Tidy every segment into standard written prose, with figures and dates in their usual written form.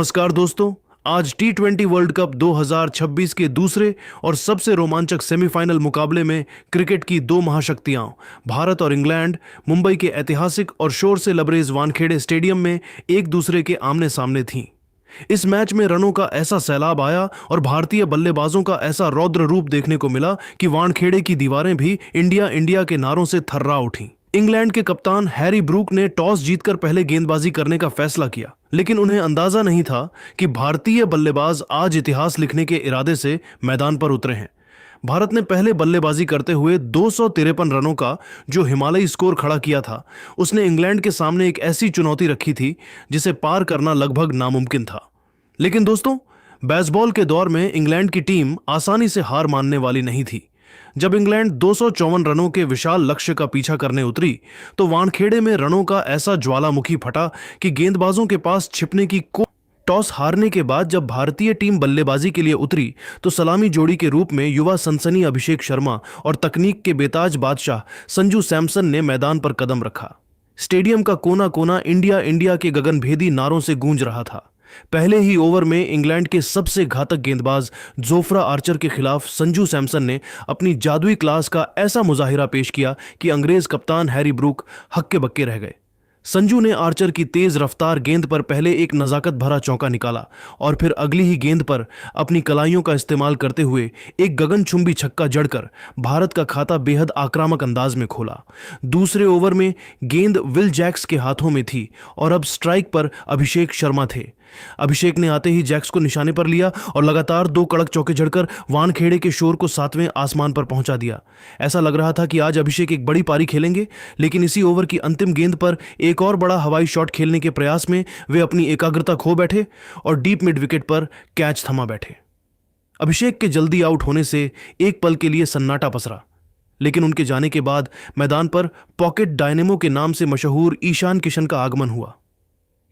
नमस्कार दोस्तों। आज टी20 वर्ल्ड कप 2026 के दूसरे और सबसे रोमांचक सेमीफाइनल मुकाबले में क्रिकेट की दो महाशक्तियां भारत और इंग्लैंड मुंबई के ऐतिहासिक और शोर से लबरेज वानखेड़े स्टेडियम में एक दूसरे के आमने सामने थीं। इस मैच में रनों का ऐसा सैलाब आया और भारतीय बल्लेबाजों का ऐसा रौद्र रूप देखने को मिला कि वानखेड़े की दीवारें भी इंडिया इंडिया के नारों से थर्रा उठीं। इंग्लैंड के कप्तान हैरी ब्रूक ने टॉस जीतकर पहले गेंदबाजी करने का फैसला किया, लेकिन उन्हें अंदाजा नहीं था कि भारतीय बल्लेबाज आज इतिहास लिखने के इरादे से मैदान पर उतरे हैं। भारत ने पहले बल्लेबाजी करते हुए 253 रनों का जो हिमालयी स्कोर खड़ा किया था, उसने इंग्लैंड के सामने एक ऐसी चुनौती रखी थी जिसे पार करना लगभग नामुमकिन था। लेकिन दोस्तों, बेसबॉल के दौर में इंग्लैंड की टीम आसानी से हार मानने वाली नहीं थी। जब इंग्लैंड 254 रनों के विशाल लक्ष्य का पीछा करने उतरी तो वानखेड़े में रनों का ऐसा ज्वालामुखी फटा कि गेंदबाजों के पास छिपने की टॉस हारने के बाद जब भारतीय टीम बल्लेबाजी के लिए उतरी तो सलामी जोड़ी के रूप में युवा सनसनी अभिषेक शर्मा और तकनीक के बेताज बादशाह संजू सैमसन ने मैदान पर कदम रखा। स्टेडियम का कोना कोना इंडिया इंडिया के गगनभेदी नारों से गूंज रहा था। पहले ही ओवर में इंग्लैंड के सबसे घातक गेंदबाज जोफ्रा आर्चर के खिलाफ संजू सैमसन ने अपनी जादुई क्लास का ऐसा मुजाहिरा पेश किया कि अंग्रेज कप्तान हैरी ब्रूक हक्के बक्के रह गए। संजू ने आर्चर की तेज रफ्तार गेंद पर पहले एक नजाकत भरा चौका निकाला और फिर अगली ही गेंद पर अपनी कलाइयों का इस्तेमाल करते हुए एक गगनचुंबी छक्का जड़कर भारत का खाता बेहद आक्रामक अंदाज में खोला। दूसरे ओवर में गेंद विल जैक्स के हाथों में थी और अब स्ट्राइक पर अभिषेक शर्मा थे। अभिषेक ने आते ही जैक्स को निशाने पर लिया और लगातार दो कड़क चौके जड़कर वानखेड़े के शोर को 7वें आसमान पर पहुंचा दिया। ऐसा लग रहा था कि आज अभिषेक एक बड़ी पारी खेलेंगे, लेकिन इसी ओवर की अंतिम गेंद पर एक और बड़ा हवाई शॉट खेलने के प्रयास में वे अपनी एकाग्रता खो बैठे और डीप मिड विकेट पर कैच थमा बैठे। अभिषेक के जल्दी आउट होने से एक पल के लिए सन्नाटा पसरा, लेकिन उनके जाने के बाद मैदान पर पॉकेट डायनेमो के नाम से मशहूर ईशान किशन का आगमन हुआ।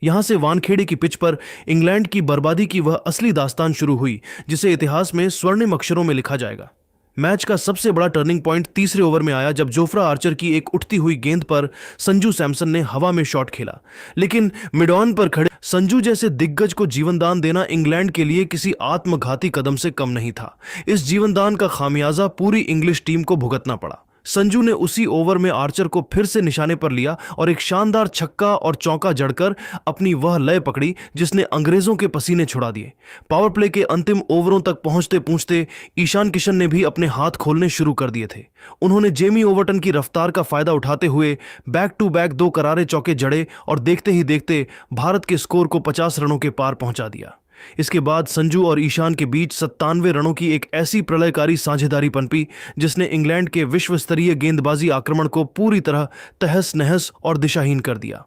यहां से वानखेड़े की पिच पर इंग्लैंड की बर्बादी की वह असली दास्तान शुरू हुई जिसे इतिहास में स्वर्णिम अक्षरों में लिखा जाएगा। मैच का सबसे बड़ा टर्निंग पॉइंट तीसरे ओवर में आया जब जोफ्रा आर्चर की एक उठती हुई गेंद पर संजू सैमसन ने हवा में शॉट खेला, लेकिन मिड ऑन पर खड़े संजू जैसे दिग्गज को जीवनदान देना इंग्लैंड के लिए किसी आत्मघाती कदम से कम नहीं था। इस जीवनदान का खामियाजा पूरी इंग्लिश टीम को भुगतना पड़ा। संजू ने उसी ओवर में आर्चर को फिर से निशाने पर लिया और एक शानदार छक्का और चौका जड़कर अपनी वह लय पकड़ी जिसने अंग्रेजों के पसीने छुड़ा दिए। पावर प्ले के अंतिम ओवरों तक पहुंचते पहुंचते ईशान किशन ने भी अपने हाथ खोलने शुरू कर दिए थे। उन्होंने जेमी ओवर्टन की रफ्तार का फायदा उठाते हुए बैक टू बैक दो करारे चौके जड़े और देखते ही देखते भारत के स्कोर को 50 रनों के पार पहुंचा दिया। इसके बाद संजू और ईशान के बीच 97 रनों की एक ऐसी प्रलयकारी साझेदारी पनपी जिसने इंग्लैंड के विश्व स्तरीय गेंदबाजी आक्रमण को पूरी तरह तहस नहस और दिशाहीन कर दिया।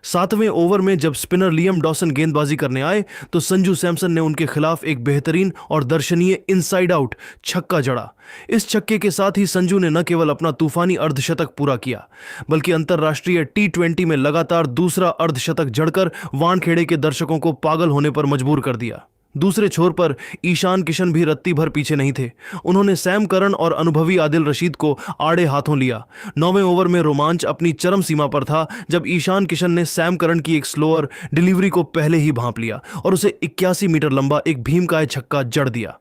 7वें ओवर में जब स्पिनर लियम डॉसन गेंदबाजी करने आए तो संजू सैमसन ने उनके खिलाफ एक बेहतरीन और दर्शनीय इनसाइड आउट छक्का जड़ा। इस छक्के के साथ ही संजू ने न केवल अपना तूफानी अर्धशतक पूरा किया, बल्कि अंतर्राष्ट्रीय टी20 में लगातार दूसरा अर्धशतक जड़कर वानखेड़े के दर्शकों को पागल होने पर मजबूर कर दिया। दूसरे छोर पर ईशान किशन भी रत्ती भर पीछे नहीं थे। उन्होंने सैम करन और अनुभवी आदिल रशीद को आड़े हाथों लिया। 9वें ओवर में रोमांच अपनी चरम सीमा पर था जब ईशान किशन ने सैम करन की एक स्लोअर डिलीवरी को पहले ही भांप लिया और उसे 81 मीटर लंबा एक भीमकाय छक्का जड़ दिया।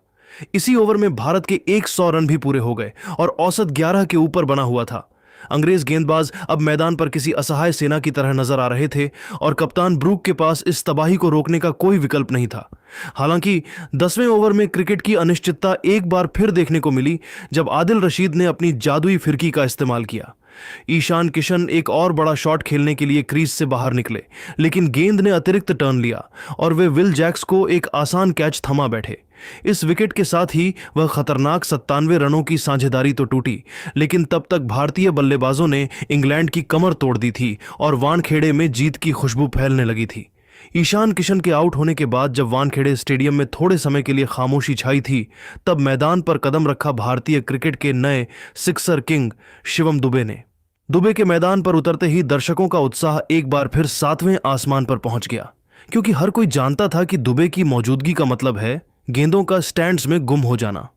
इसी ओवर में भारत के 100 रन भी पूरे हो गए और औसत 11 के ऊपर बना हुआ था। अंग्रेज गेंदबाज अब मैदान पर किसी असहाय सेना की तरह नजर आ रहे थे और कप्तान ब्रूक के पास इस तबाही को रोकने का कोई विकल्प नहीं था। हालांकि 10वें ओवर में क्रिकेट की अनिश्चितता एक बार फिर देखने को मिली जब आदिल रशीद ने अपनी जादुई फिरकी का इस्तेमाल किया। ईशान किशन एक और बड़ा शॉट खेलने के लिए क्रीज से बाहर निकले, लेकिन गेंद ने अतिरिक्त टर्न लिया और वे विल जैक्स को एक आसान कैच थमा बैठे। इस विकेट के साथ ही वह खतरनाक 97 रनों की साझेदारी तो टूटी, लेकिन तब तक भारतीय बल्लेबाजों ने इंग्लैंड की कमर तोड़ दी थी और वानखेड़े में जीत की खुशबू फैलने लगी थी। ईशान किशन के आउट होने के बाद जब वानखेड़े स्टेडियम में थोड़े समय के लिए खामोशी छाई थी, तब मैदान पर कदम रखा भारतीय क्रिकेट के नए सिक्सर किंग शिवम दुबे ने। दुबे के मैदान पर उतरते ही दर्शकों का उत्साह एक बार फिर 7वें आसमान पर पहुंच गया, क्योंकि हर कोई जानता था कि दुबे की मौजूदगी का मतलब है गेंदों का स्टैंड्स में गुम हो जाना।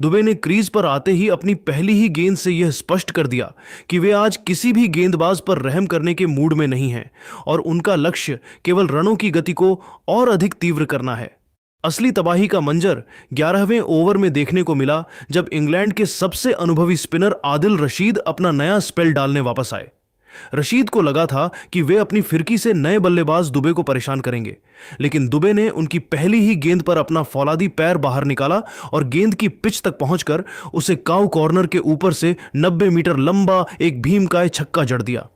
दुबे ने क्रीज पर आते ही अपनी पहली ही गेंद से यह स्पष्ट कर दिया कि वे आज किसी भी गेंदबाज पर रहम करने के मूड में नहीं हैं और उनका लक्ष्य केवल रनों की गति को और अधिक तीव्र करना है। असली तबाही का मंजर 11वें ओवर में देखने को मिला जब इंग्लैंड के सबसे अनुभवी स्पिनर आदिल रशीद अपना नया स्पेल डालने वापस आए। रशीद को लगा था कि वे अपनी फिरकी से नए बल्लेबाज दुबे को परेशान करेंगे, लेकिन दुबे ने उनकी पहली ही गेंद पर अपना फौलादी पैर बाहर निकाला और गेंद की पिच तक पहुंचकर उसे काउ कॉर्नर के ऊपर से 90 मीटर लंबा एक भीमकाय छक्का जड़ दिया।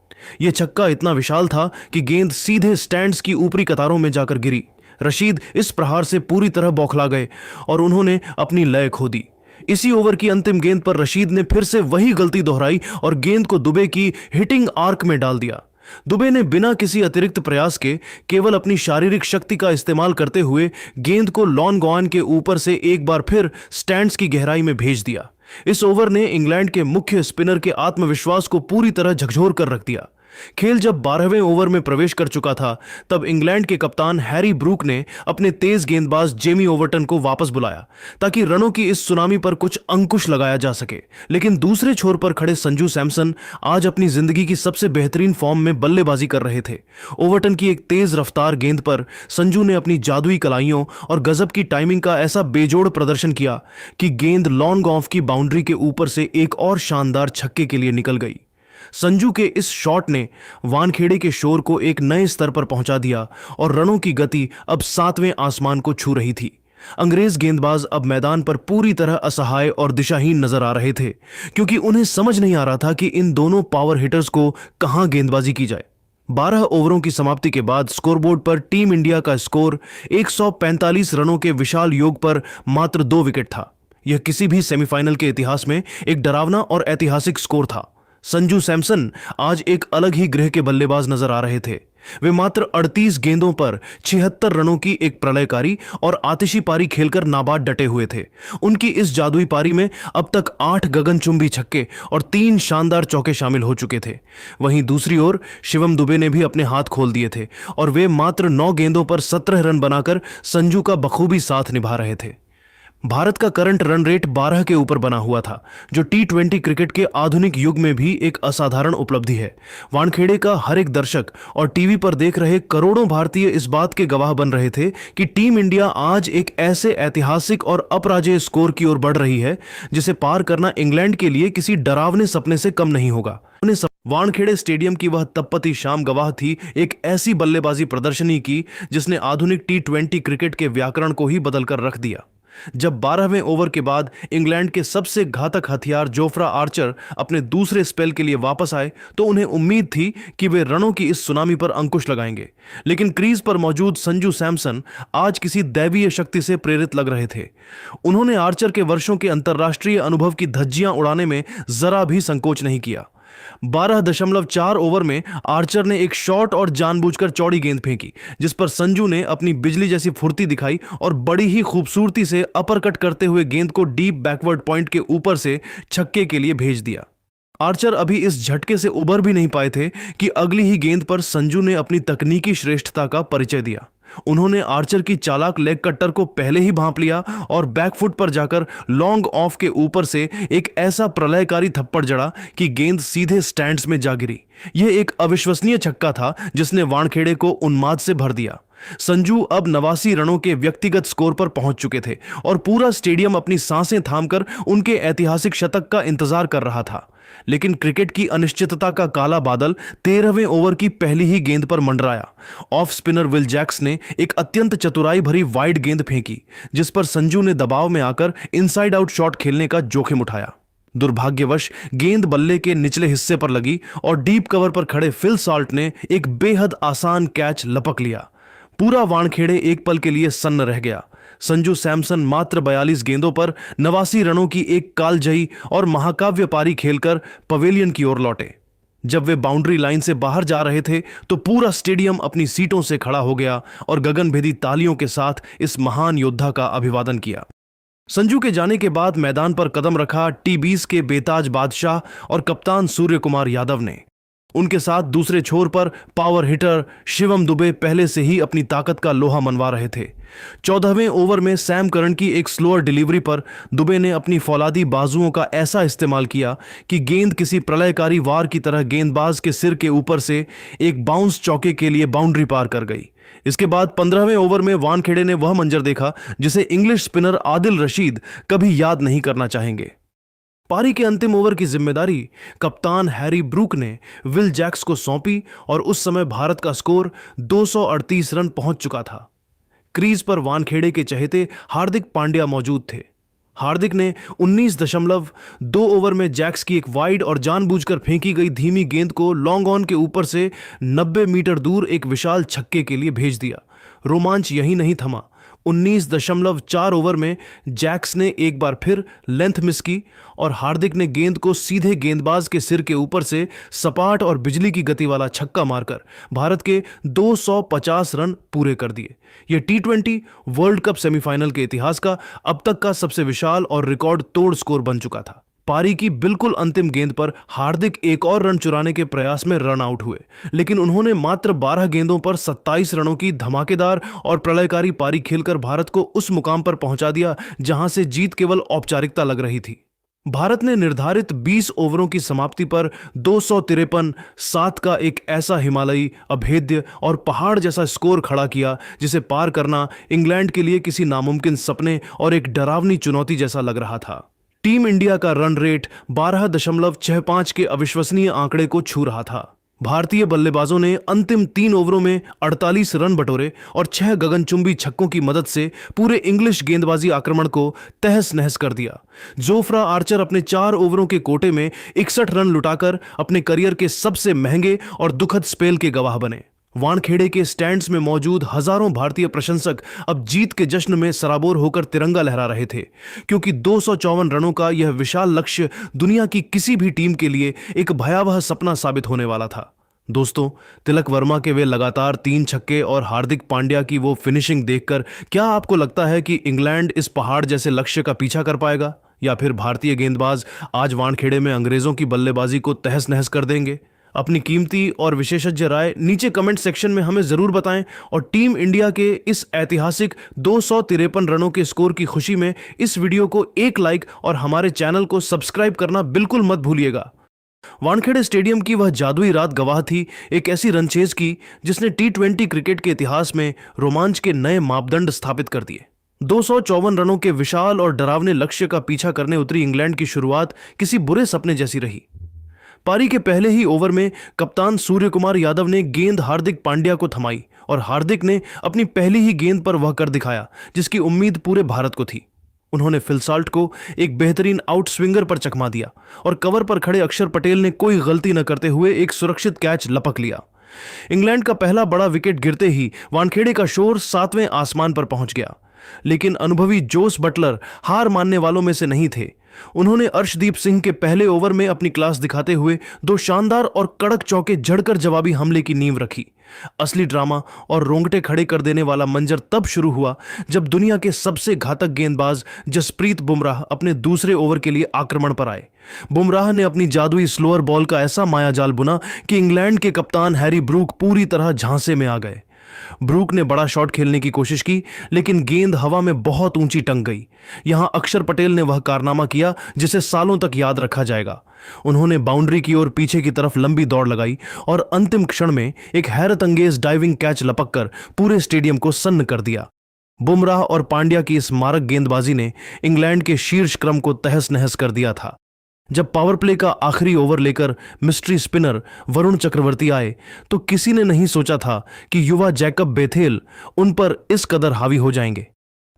यह छक्का इतना विशाल था कि गेंद सीधे स्टैंड्स की ऊपरी कतारों में जाकर गिरी। रशीद इस प्रहार से पूरी तरह बौखला गए और उन्होंने अपनी लय खो दी। इसी ओवर की अंतिम गेंद पर रशीद ने फिर से वही गलती दोहराई और गेंद को दुबे की हिटिंग आर्क में डाल दिया। दुबे ने बिना किसी अतिरिक्त प्रयास के केवल अपनी शारीरिक शक्ति का इस्तेमाल करते हुए गेंद को लॉन गॉन के ऊपर से एक बार फिर स्टैंड्स की गहराई में भेज दिया। इस ओवर ने इंग्लैंड के मुख्य स्पिनर के आत्मविश्वास को पूरी तरह झकझोर कर रख दिया। खेल जब 12वें ओवर में प्रवेश कर चुका था तब इंग्लैंड के कप्तान हैरी ब्रूक ने अपने तेज गेंदबाज जेमी ओवर्टन को वापस बुलाया ताकि रनों की इस सुनामी पर कुछ अंकुश लगाया जा सके। लेकिन दूसरे छोर पर खड़े संजू सैमसन आज अपनी जिंदगी की सबसे बेहतरीन फॉर्म में बल्लेबाजी कर रहे थे। ओवर्टन की एक तेज रफ्तार गेंद पर संजू ने अपनी जादुई कलाइयों और गजब की टाइमिंग का ऐसा बेजोड़ प्रदर्शन किया कि गेंद लॉन्ग ऑफ की बाउंड्री के ऊपर से एक और शानदार छक्के के लिए निकल गई। संजू के इस शॉट ने वानखेड़े के शोर को एक नए स्तर पर पहुंचा दिया और रनों की गति अब 7वें आसमान को छू रही थी। अंग्रेज गेंदबाज अब मैदान पर पूरी तरह असहाय और दिशाहीन नजर आ रहे थे क्योंकि उन्हें समझ नहीं आ रहा था कि इन दोनों पावर हिटर्स को कहां गेंदबाजी की जाए। 12 ओवरों की समाप्ति के बाद स्कोरबोर्ड पर टीम इंडिया का स्कोर 145 रनों के विशाल योग पर मात्र 2 विकेट था। यह किसी भी सेमीफाइनल के इतिहास में एक डरावना और ऐतिहासिक स्कोर था। संजू सैमसन आज एक अलग ही ग्रह के बल्लेबाज नजर आ रहे थे। वे मात्र 38 गेंदों पर 76 रनों की एक प्रलयकारी और आतिशी पारी खेलकर नाबाद डटे हुए थे। उनकी इस जादुई पारी में अब तक 8 गगनचुंबी छक्के और 3 शानदार चौके शामिल हो चुके थे। वहीं दूसरी ओर शिवम दुबे ने भी अपने हाथ खोल दिए थे और वे मात्र 9 गेंदों पर 17 रन बनाकर संजू का बखूबी साथ निभा रहे थे। भारत का करंट रन रेट 12 के ऊपर बना हुआ था, जो T20 क्रिकेट के आधुनिक युग में भी एक असाधारण उपलब्धि है। वानखेड़े का हर एक दर्शक और टीवी पर देख रहे करोड़ों भारतीय इस बात के गवाह बन रहे थे कि टीम इंडिया आज एक ऐसे ऐतिहासिक और अपराजेय स्कोर की ओर बढ़ रही है जिसे पार करना इंग्लैंड के लिए किसी डरावने सपने से कम नहीं होगा। वानखेड़े स्टेडियम की वह तपती शाम गवाह थी एक ऐसी बल्लेबाजी प्रदर्शनी की जिसने आधुनिक T20 क्रिकेट के व्याकरण को ही बदलकर रख दिया। जब 12वें ओवर के बाद इंग्लैंड के सबसे घातक हथियार जोफ्रा आर्चर अपने दूसरे स्पेल के लिए वापस आए तो उन्हें उम्मीद थी कि वे रनों की इस सुनामी पर अंकुश लगाएंगे, लेकिन क्रीज पर मौजूद संजू सैमसन आज किसी दैवीय शक्ति से प्रेरित लग रहे थे। उन्होंने आर्चर के वर्षों के अंतर्राष्ट्रीय अनुभव की धज्जियां उड़ाने में जरा भी संकोच नहीं किया। 12.4 ओवर में आर्चर ने एक शॉर्ट और जानबूझकर चौड़ी गेंद फेंकी जिस पर संजू ने अपनी बिजली जैसी फुर्ती दिखाई और बड़ी ही खूबसूरती से अपरकट करते हुए गेंद को डीप बैकवर्ड पॉइंट के ऊपर से छक्के के लिए भेज दिया। आर्चर अभी इस झटके से उबर भी नहीं पाए थे कि अगली ही गेंद पर संजू ने अपनी तकनीकी श्रेष्ठता का परिचय दिया। उन्होंने आर्चर की चालाक लेग कट्टर को पहले ही भांप लिया और बैकफुट पर जाकर लॉन्ग ऑफ के ऊपर से एक ऐसा प्रलयकारी थप्पड़ जड़ा कि गेंद सीधे स्टैंड्स में जा गिरी। यह एक अविश्वसनीय छक्का था जिसने वानखेड़े को उन्माद से भर दिया। संजू अब 89 रनों के व्यक्तिगत स्कोर पर पहुंच चुके थे और पूरा स्टेडियम अपनी सांसें थामकर उनके ऐतिहासिक शतक का इंतजार कर रहा था। लेकिन क्रिकेट की अनिश्चितता का काला बादल 13वें ओवर की पहली ही गेंद पर मंडराया। ऑफ स्पिनर विल जैक्स ने एक अत्यंत चतुराई भरी वाइड गेंद फेंकी जिस पर संजू ने दबाव में आकर इनसाइड आउट शॉट खेलने का जोखिम उठाया। दुर्भाग्यवश गेंद बल्ले के निचले हिस्से पर लगी और डीप कवर पर खड़े फिल सॉल्ट ने एक बेहद आसान कैच लपक लिया। पूरा वानखेड़े एक पल के लिए सन्न रह गया। संजू सैमसन मात्र 42 गेंदों पर 89 रनों की एक कालजयी और महाकाव्य पारी खेलकर पवेलियन की ओर लौटे। जब वे बाउंड्री लाइन से बाहर जा रहे थे तो पूरा स्टेडियम अपनी सीटों से खड़ा हो गया और गगनभेदी तालियों के साथ इस महान योद्धा का अभिवादन किया। संजू के जाने के बाद मैदान पर कदम रखा T20 के बेताज बादशाह और कप्तान सूर्य कुमार यादव ने। उनके साथ दूसरे छोर पर पावर हिटर शिवम दुबे पहले से ही अपनी ताकत का लोहा मनवा रहे थे। 14वें ओवर में सैम करन की एक स्लोअर डिलीवरी पर दुबे ने अपनी फौलादी बाजुओं का ऐसा इस्तेमाल किया कि गेंद किसी प्रलयकारी वार की तरह गेंदबाज के सिर के ऊपर से एक बाउंस चौके के लिए बाउंड्री पार कर गई। इसके बाद 15वें ओवर में वानखेड़े ने वह मंजर देखा जिसे इंग्लिश स्पिनर आदिल रशीद कभी याद नहीं करना चाहेंगे। पारी के अंतिम ओवर की जिम्मेदारी कप्तान हैरी ब्रूक ने विल जैक्स को सौंपी और उस समय भारत का स्कोर 238 रन पहुंच चुका था। क्रीज पर वानखेड़े के चहेते हार्दिक पांड्या मौजूद थे। हार्दिक ने 19.2 ओवर में जैक्स की एक वाइड और जानबूझकर फेंकी गई धीमी गेंद को लॉन्ग ऑन के ऊपर से 90 मीटर दूर एक विशाल छक्के के लिए भेज दिया। रोमांच यही नहीं थमा। 19.4 ओवर में जैक्स ने एक बार फिर लेंथ मिस की और हार्दिक ने गेंद को सीधे गेंदबाज के सिर के ऊपर से सपाट और बिजली की गति वाला छक्का मारकर भारत के 250 रन पूरे कर दिए। यह T20 वर्ल्ड कप सेमीफाइनल के इतिहास का अब तक का सबसे विशाल और रिकॉर्ड तोड़ स्कोर बन चुका था। पारी की बिल्कुल अंतिम गेंद पर हार्दिक एक और रन चुराने के प्रयास में रन आउट हुए, लेकिन उन्होंने मात्र 12 गेंदों पर 27 रनों की धमाकेदार और प्रलयकारी पारी खेलकर भारत को उस मुकाम पर पहुंचा दिया जहां से जीत केवल औपचारिकता लग रही थी। भारत ने निर्धारित 20 ओवरों की समाप्ति पर 253 7 का एक ऐसा हिमालयी अभेद्य और पहाड़ जैसा स्कोर खड़ा किया जिसे पार करना इंग्लैंड के लिए किसी नामुमकिन सपने और एक डरावनी चुनौती जैसा लग रहा था। टीम इंडिया का रन रेट 12.65 के अविश्वसनीय आंकड़े को छू रहा था। भारतीय बल्लेबाजों ने अंतिम 3 ओवरों में 48 रन बटोरे और 6 गगनचुंबी छक्कों की मदद से पूरे इंग्लिश गेंदबाजी आक्रमण को तहस नहस कर दिया। जोफ्रा आर्चर अपने 4 ओवरों के कोटे में 61 रन लुटाकर अपने करियर के सबसे महंगे और दुखद स्पेल के गवाह बने। वानखेड़े के स्टैंड्स में मौजूद हजारों भारतीय प्रशंसक अब जीत के जश्न में सराबोर होकर तिरंगा लहरा रहे थे, क्योंकि 254 रनों का यह विशाल लक्ष्य दुनिया की किसी भी टीम के लिए एक भयावह सपना साबित होने वाला था। दोस्तों, तिलक वर्मा के वे लगातार 3 छक्के और हार्दिक पांड्या की वो फिनिशिंग देखकर क्या आपको लगता है कि इंग्लैंड इस पहाड़ जैसे लक्ष्य का पीछा कर पाएगा, या फिर भारतीय गेंदबाज आज वानखेड़े में अंग्रेजों की बल्लेबाजी को तहस नहस कर देंगे? अपनी कीमती और विशेषज्ञ राय नीचे कमेंट सेक्शन में हमें जरूर बताएं और टीम इंडिया के इस ऐतिहासिक 253 रनों के स्कोर की खुशी में इस वीडियो को एक लाइक और हमारे चैनल को सब्सक्राइब करना बिल्कुल मत भूलिएगा। वानखेड़े स्टेडियम की वह जादुई रात गवाह थी एक ऐसी रनचेज की जिसने T20 क्रिकेट के इतिहास में रोमांच के नए मापदंड स्थापित कर दिए। 254 रनों के विशाल और डरावने लक्ष्य का पीछा करने उतरी इंग्लैंड की शुरुआत किसी बुरे सपने जैसी रही। पारी के पहले ही ओवर में कप्तान सूर्यकुमार यादव ने गेंद हार्दिक पांड्या को थमाई और हार्दिक ने अपनी पहली ही गेंद पर वह कर दिखाया जिसकी उम्मीद पूरे भारत को थी। उन्होंने फिल साल्ट को एक बेहतरीन आउट स्विंगर पर चकमा दिया और कवर पर खड़े अक्षर पटेल ने कोई गलती न करते हुए एक सुरक्षित कैच लपक लिया। इंग्लैंड का पहला बड़ा विकेट गिरते ही वानखेड़े का शोर 7वें आसमान पर पहुंच गया, लेकिन अनुभवी जोस बटलर हार मानने वालों में से नहीं थे। उन्होंने अर्शदीप सिंह के पहले ओवर में अपनी क्लास दिखाते हुए 2 शानदार और कड़क चौके जड़कर जवाबी हमले की नींव रखी। असली ड्रामा और रोंगटे खड़े कर देने वाला मंजर तब शुरू हुआ जब दुनिया के सबसे घातक गेंदबाज जसप्रीत बुमराह अपने दूसरे ओवर के लिए आक्रमण पर आए। बुमराह ने अपनी जादुई स्लोअर बॉल का ऐसा मायाजाल बुना कि इंग्लैंड के कप्तान हैरी ब्रूक पूरी तरह झांसे में आ गए। ब्रूक ने बड़ा शॉट खेलने की कोशिश की, लेकिन गेंद हवा में बहुत ऊंची टंग गई। यहां अक्षर पटेल ने वह कारनामा किया जिसे सालों तक याद रखा जाएगा। उन्होंने बाउंड्री की ओर पीछे की तरफ लंबी दौड़ लगाई और अंतिम क्षण में एक हैरत अंगेज डाइविंग कैच लपककर पूरे स्टेडियम को सन्न कर दिया। बुमराह और पांड्या की इस मारक गेंदबाजी ने इंग्लैंड के शीर्ष क्रम को तहस नहस कर दिया था। जब पावर प्ले का आखिरी ओवर लेकर मिस्ट्री स्पिनर वरुण चक्रवर्ती आए तो किसी ने नहीं सोचा था कि युवा जैकब बेथेल उन पर इस कदर हावी हो जाएंगे।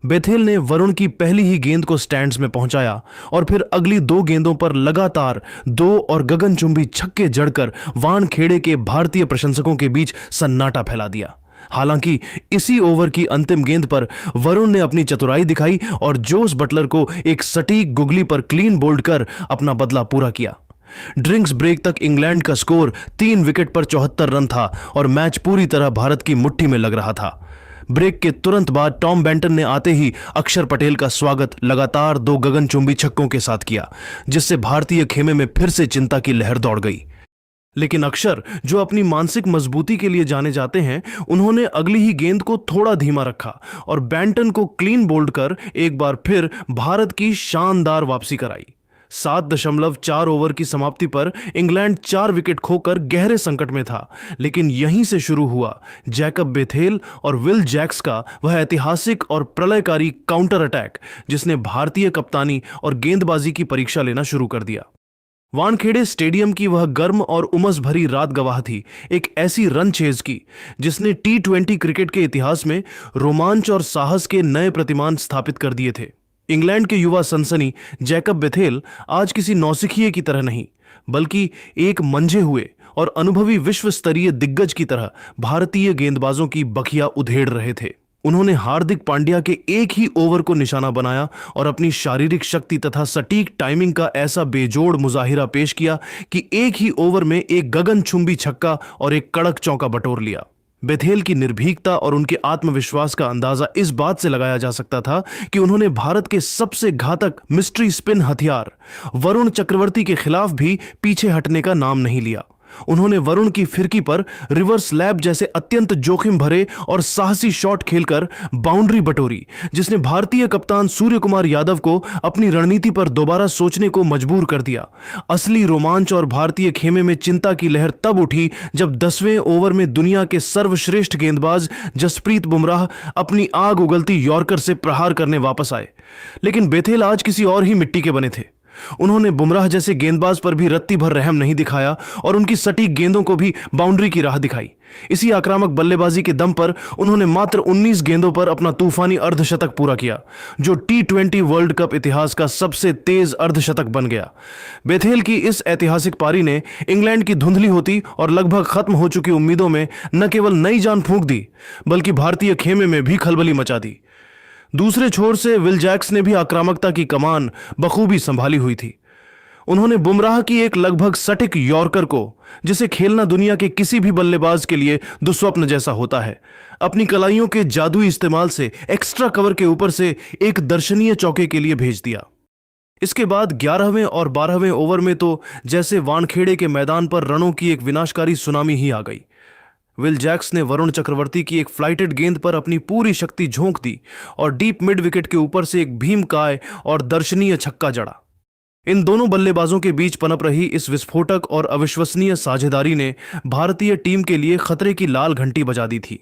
बेथेल ने वरुण की पहली ही गेंद को स्टैंड्स में पहुंचाया और फिर अगली 2 गेंदों पर लगातार 2 और गगनचुंबी छक्के जड़कर वानखेड़े के भारतीय प्रशंसकों के बीच सन्नाटा फैला दिया। हालांकि इसी ओवर की अंतिम गेंद पर वरुण ने अपनी चतुराई दिखाई और जोस बटलर को एक सटीक गुगली पर क्लीन बोल्ड कर अपना बदला पूरा किया। ड्रिंक्स ब्रेक तक इंग्लैंड का स्कोर 3 विकेट पर 74 रन था और मैच पूरी तरह भारत की मुट्ठी में लग रहा था। ब्रेक के तुरंत बाद टॉम बेंटन ने आते ही अक्षर पटेल का स्वागत लगातार 2 गगनचुंबी छक्कों के साथ किया, जिससे भारतीय खेमे में फिर से चिंता की लहर दौड़ गई। लेकिन अक्षर, जो अपनी मानसिक मजबूती के लिए जाने जाते हैं, उन्होंने अगली ही गेंद को थोड़ा धीमा रखा और बैंटन को क्लीन बोल्ड कर एक बार फिर भारत की शानदार वापसी कराई। 7.4 ओवर की समाप्ति पर इंग्लैंड 4 विकेट खोकर गहरे संकट में था, लेकिन यहीं से शुरू हुआ जैकब बेथेल और विल जैक्स का वह ऐतिहासिक और प्रलयकारी काउंटर अटैक, जिसने भारतीय कप्तानी और गेंदबाजी की परीक्षा लेना शुरू कर दिया। वानखेड़े स्टेडियम की वह गर्म और उमस भरी रात गवाह थी एक ऐसी रन चेज की जिसने T20 क्रिकेट के इतिहास में रोमांच और साहस के नए प्रतिमान स्थापित कर दिए थे। इंग्लैंड के युवा सनसनी जैकब बेथेल आज किसी नौसिखिए की तरह नहीं, बल्कि एक मंझे हुए और अनुभवी विश्व स्तरीय दिग्गज की तरह भारतीय गेंदबाजों की बखिया उधेड़ रहे थे। उन्होंने हार्दिक पांड्या के एक ही ओवर को निशाना बनाया और अपनी शारीरिक शक्ति तथा सटीक टाइमिंग का ऐसा बेजोड़ मुजाहिरा पेश किया कि एक ही ओवर में एक गगनचुंबी छक्का और एक कड़क चौका बटोर लिया। बेथेल की निर्भीकता और उनके आत्मविश्वास का अंदाजा इस बात से लगाया जा सकता था कि उन्होंने भारत के सबसे घातक मिस्ट्री स्पिन हथियार वरुण चक्रवर्ती के खिलाफ भी पीछे हटने का नाम नहीं लिया। उन्होंने वरुण की फिरकी पर रिवर्स लैप जैसे अत्यंत जोखिम भरे और साहसी शॉट खेलकर बाउंड्री बटोरी, जिसने भारतीय कप्तान सूर्य कुमार यादव को अपनी रणनीति पर दोबारा सोचने को मजबूर कर दिया। असली रोमांच और भारतीय खेमे में चिंता की लहर तब उठी जब 10वें ओवर में दुनिया के सर्वश्रेष्ठ गेंदबाज जसप्रीत बुमराह अपनी आग उगलती यॉर्कर से प्रहार करने वापस आए। लेकिन बेथेल आज किसी और ही मिट्टी के बने थे। उन्होंने बुमराह जैसे गेंदबाज पर भी रत्ती भर रहम नहीं दिखाया और उनकी सटीक गेंदों को भी बाउंड्री की राह दिखाई। इसी आक्रामक बल्लेबाजी के दम पर उन्होंने मात्र 19 गेंदों पर अपना तूफानी अर्धशतक पूरा किया, जो T20 वर्ल्ड कप इतिहास का सबसे तेज अर्धशतक बन गया। बेथेल की इस ऐतिहासिक पारी ने इंग्लैंड की धुंधली होती और लगभग खत्म हो चुकी उम्मीदों में न केवल नई जान फूंक दी, बल्कि भारतीय खेमे में भी खलबली मचा दी। दूसरे छोर से विल जैक्स ने भी आक्रामकता की कमान बखूबी संभाली हुई थी। उन्होंने बुमराह की एक लगभग सटीक यॉर्कर को, जिसे खेलना दुनिया के किसी भी बल्लेबाज के लिए दुस्वप्न जैसा होता है, अपनी कलाइयों के जादुई इस्तेमाल से एक्स्ट्रा कवर के ऊपर से एक दर्शनीय चौके के लिए भेज दिया। इसके बाद 11वें और 12वें ओवर में तो जैसे वानखेड़े के मैदान पर रनों की एक विनाशकारी सुनामी ही आ गई। विल जैक्स ने वरुण चक्रवर्ती की एक फ्लाइटेड गेंद पर अपनी पूरी शक्ति झोंक दी और डीप मिड विकेट के ऊपर से एक भीमकाय और दर्शनीय छक्का जड़ा। इन दोनों बल्लेबाजों के बीच पनप रही इस विस्फोटक और अविश्वसनीय साझेदारी ने भारतीय टीम के लिए खतरे की लाल घंटी बजा दी थी।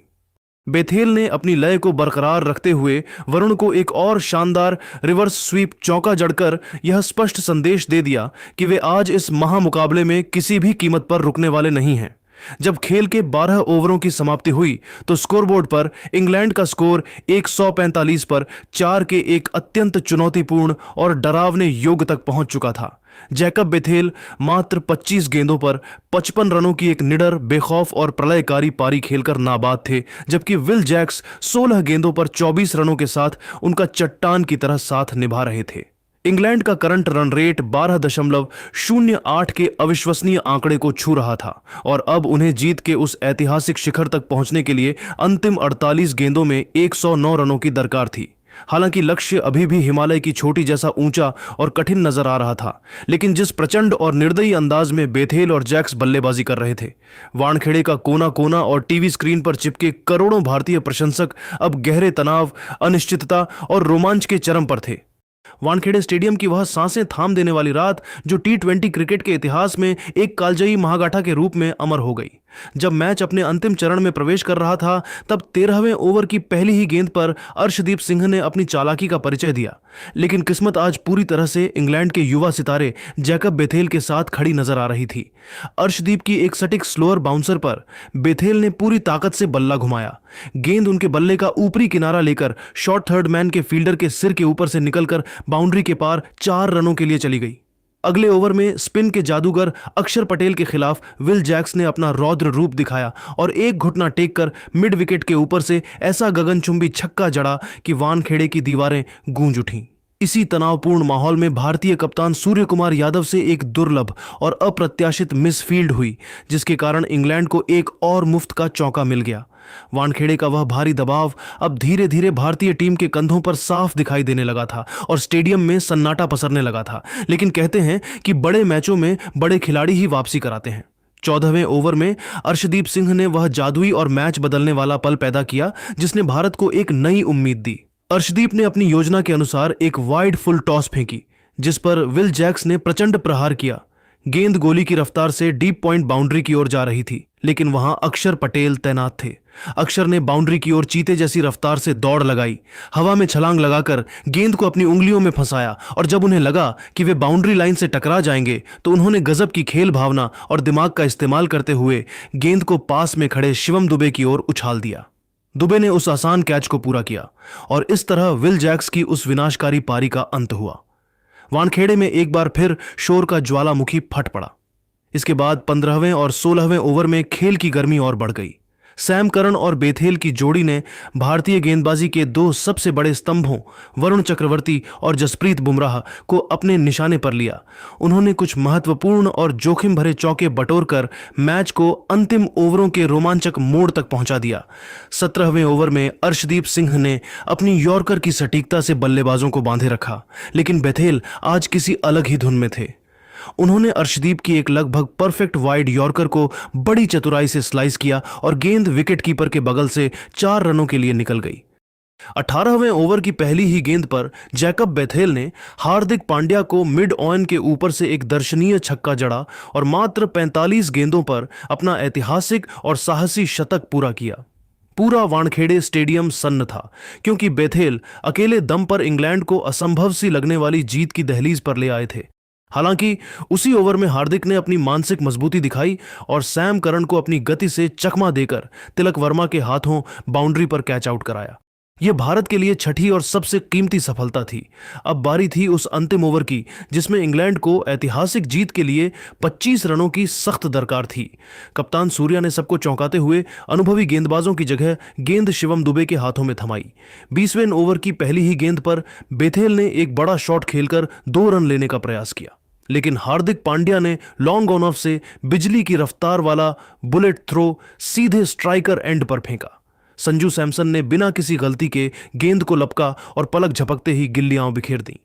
बेथेल ने अपनी लय को बरकरार रखते हुए वरुण को एक और शानदार रिवर्स स्वीप चौका जड़कर यह स्पष्ट संदेश दे दिया कि वे आज इस महामुकाबले में किसी भी कीमत पर रुकने वाले नहीं हैं। जब खेल के 12 ओवरों की समाप्ति हुई तो स्कोरबोर्ड पर इंग्लैंड का स्कोर 145 पर 4 के एक अत्यंत चुनौतीपूर्ण और डरावने योग तक पहुंच चुका था। जैकब बेथेल मात्र 25 गेंदों पर 55 रनों की एक निडर, बेखौफ और प्रलयकारी पारी खेलकर नाबाद थे, जबकि विल जैक्स 16 गेंदों पर 24 रनों के साथ उनका चट्टान की तरह साथ निभा रहे थे। इंग्लैंड का करंट रन रेट 12.08 के अविश्वसनीय आंकड़े को छू रहा था और अब उन्हें जीत के उस ऐतिहासिक शिखर तक पहुंचने के लिए अंतिम 48 गेंदों में 109 रनों की दरकार थी। हालांकि लक्ष्य अभी भी हिमालय की चोटी जैसा ऊंचा और कठिन नजर आ रहा था, लेकिन जिस प्रचंड और निर्दयी अंदाज में बेथेल और जैक्स बल्लेबाजी कर रहे थे, वानखेड़े का कोना कोना और टीवी स्क्रीन पर चिपके करोड़ों भारतीय प्रशंसक अब गहरे तनाव, अनिश्चितता और रोमांच के चरम पर थे। वानखेड़े स्टेडियम की वह सांसें थाम देने वाली रात जो T20 क्रिकेट के इतिहास में एक कालजयी महागाठा के रूप में अमर हो गई। जब मैच अपने अंतिम चरण में प्रवेश कर रहा था तब 13वें ओवर की पहली ही गेंद पर अर्शदीप सिंह ने अपनी चालाकी का परिचय दिया, लेकिन किस्मत आज पूरी तरह से इंग्लैंड के युवा सितारे जैकब बेथेल के साथ खड़ी नजर आ रही थी। अर्शदीप की एक सटीक स्लोअर बाउंसर पर बेथेल ने पूरी ताकत से बल्ला घुमाया। गेंद उनके बल्ले का ऊपरी किनारा लेकर शॉर्ट थर्ड मैन के फील्डर के सिर के ऊपर से निकलकर बाउंड्री के पार 4 रनों के लिए चली गई। अगले ओवर में स्पिन के जादूगर अक्षर पटेल के खिलाफ विल जैक्स ने अपना रौद्र रूप दिखाया और एक घुटना टेक कर मिड विकेट के ऊपर से ऐसा गगनचुंबी छक्का जड़ा कि वानखेड़े की दीवारें गूंज उठीं। इसी तनावपूर्ण माहौल में भारतीय कप्तान सूर्य कुमार यादव से एक दुर्लभ और अप्रत्याशित मिसफील्ड हुई, जिसके कारण इंग्लैंड को एक और मुफ्त का चौका मिल गया। वानखेड़े का वह भारी दबाव अब धीरे धीरे भारतीय टीम के कंधों पर साफ दिखाई देने लगा था और स्टेडियम में सन्नाटा पसरने लगा था। लेकिन कहते हैं कि बड़े मैचों में बड़े खिलाड़ी ही वापसी कराते हैं। 14वें ओवर में अर्शदीप सिंह ने वह जादुई और मैच बदलने वाला पल पैदा किया जिसने भारत को एक नई उम्मीद दी। अर्शदीप ने अपनी योजना के अनुसार एक वाइड फुल टॉस फेंकी जिस पर विल जैक्स ने प्रचंड प्रहार किया। गेंद गोली की रफ्तार से डीप पॉइंट बाउंड्री की ओर जा रही थी, लेकिन वहां अक्षर पटेल तैनात थे। अक्षर ने बाउंड्री की ओर चीते जैसी रफ्तार से दौड़ लगाई, हवा में छलांग लगाकर गेंद को अपनी उंगलियों में फंसाया और जब उन्हें लगा कि वे बाउंड्री लाइन से टकरा जाएंगे तो उन्होंने गजब की खेल भावना और दिमाग का इस्तेमाल करते हुए गेंद को पास में खड़े शिवम दुबे की ओर उछाल दिया। दुबे ने उस आसान कैच को पूरा किया और इस तरह विल जैक्स की उस विनाशकारी पारी का अंत हुआ। वानखेड़े में एक बार फिर शोर का ज्वालामुखी फट पड़ा। इसके बाद 15वें और 16वें ओवर में खेल की गर्मी और बढ़ गई। सैम करन और बेथेल की जोड़ी ने भारतीय गेंदबाजी के दो सबसे बड़े स्तंभों वरुण चक्रवर्ती और जसप्रीत बुमराह को अपने निशाने पर लिया। उन्होंने कुछ महत्वपूर्ण और जोखिम भरे चौके बटोरकर मैच को अंतिम ओवरों के रोमांचक मोड़ तक पहुंचा दिया। 17वें ओवर में अर्शदीप सिंह ने अपनी यॉर्कर की सटीकता से बल्लेबाजों को बांधे रखा, लेकिन बेथेल आज किसी अलग ही धुन में थे। उन्होंने अर्शदीप की एक लगभग परफेक्ट वाइड यॉर्कर को बड़ी चतुराई से स्लाइस किया और गेंद विकेट कीपर के बगल से 4 रनों के लिए निकल गई। 18वें ओवर की पहली ही गेंद पर जैकब बेथेल ने हार्दिक पांड्या को मिड ऑन के ऊपर से एक दर्शनीय छक्का जड़ा और मात्र 45 गेंदों पर अपना ऐतिहासिक और साहसी शतक पूरा किया। पूरा वानखेड़े स्टेडियम सन्न था क्योंकि बेथेल अकेले दम पर इंग्लैंड को असंभव सी लगने वाली जीत की दहलीज पर ले आए थे। हालांकि उसी ओवर में हार्दिक ने अपनी मानसिक मजबूती दिखाई और सैम करन को अपनी गति से चकमा देकर तिलक वर्मा के हाथों बाउंड्री पर कैच आउट कराया। यह भारत के लिए छठी और सबसे कीमती सफलता थी। अब बारी थी उस अंतिम ओवर की जिसमें इंग्लैंड को ऐतिहासिक जीत के लिए 25 रनों की सख्त दरकार थी। कप्तान सूर्या ने सबको चौंकाते हुए अनुभवी गेंदबाजों की जगह गेंद शिवम दुबे के हाथों में थमाई। 20वें ओवर की पहली ही गेंद पर बेथेल ने एक बड़ा शॉट खेलकर 2 रन लेने का प्रयास किया, लेकिन हार्दिक पांड्या ने लॉन्ग ऑन ऑफ से बिजली की रफ्तार वाला बुलेट थ्रो सीधे स्ट्राइकर एंड पर फेंका। संजू सैमसन ने बिना किसी गलती के गेंद को लपका और पलक झपकते ही गिल्लियां बिखेर दी।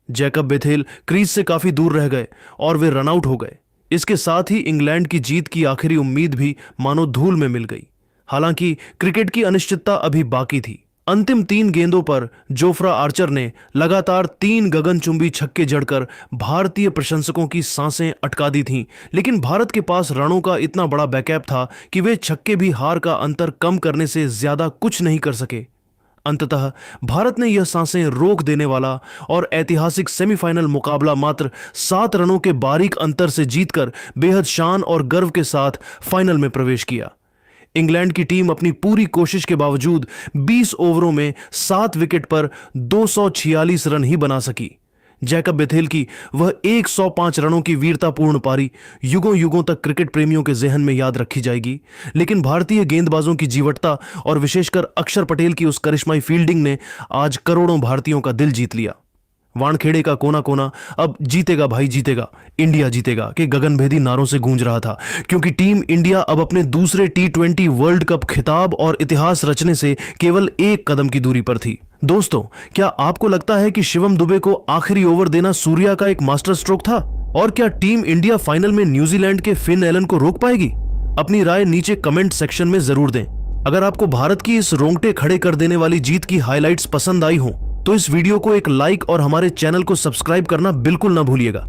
जैकब बेथेल क्रीज से काफी दूर रह गए और वे रनआउट हो गए। इसके साथ ही इंग्लैंड की जीत की आखिरी उम्मीद भी मानो धूल में मिल गई। हालांकि क्रिकेट की अनिश्चितता अभी बाकी थी। अंतिम 3 गेंदों पर जोफ्रा आर्चर ने लगातार 3 गगनचुंबी छक्के जड़कर भारतीय प्रशंसकों की सांसें अटका दी थीं, लेकिन भारत के पास रनों का इतना बड़ा बैकअप था कि वे छक्के भी हार का अंतर कम करने से ज्यादा कुछ नहीं कर सके। अंततः भारत ने यह सांसें रोक देने वाला और ऐतिहासिक सेमीफाइनल मुकाबला मात्र 7 रनों के बारीक अंतर से जीतकर बेहद शान और गर्व के साथ फाइनल में प्रवेश किया। इंग्लैंड की टीम अपनी पूरी कोशिश के बावजूद 20 ओवरों में 7 विकेट पर 246 रन ही बना सकी। जैकब बेथेल की वह 105 रनों की वीरतापूर्ण पारी युगों युगों तक क्रिकेट प्रेमियों के जहन में याद रखी जाएगी, लेकिन भारतीय गेंदबाजों की जीवटता और विशेषकर अक्षर पटेल की उस करिश्माई फील्डिंग ने आज करोड़ों भारतीयों का दिल जीत लिया। वानखेड़े का कोना कोना अब जीतेगा भाई जीतेगा, इंडिया जीतेगा के गगनभेदी नारों से गूंज रहा था, क्योंकि टीम इंडिया अब अपने दूसरे T20 वर्ल्ड कप खिताब और इतिहास रचने से केवल 1 कदम की दूरी पर थी। दोस्तों, क्या आपको लगता है कि शिवम दुबे को आखिरी ओवर देना सूर्या का एक मास्टर स्ट्रोक था? और क्या टीम इंडिया फाइनल में न्यूजीलैंड के फिन एलन को रोक पाएगी? अपनी राय नीचे कमेंट सेक्शन में जरूर दें। अगर आपको भारत की इस रोंगटे खड़े कर देने वाली जीत की हाइलाइट्स पसंद आई हो तो इस वीडियो को एक लाइक और हमारे चैनल को सब्सक्राइब करना बिल्कुल ना भूलिएगा।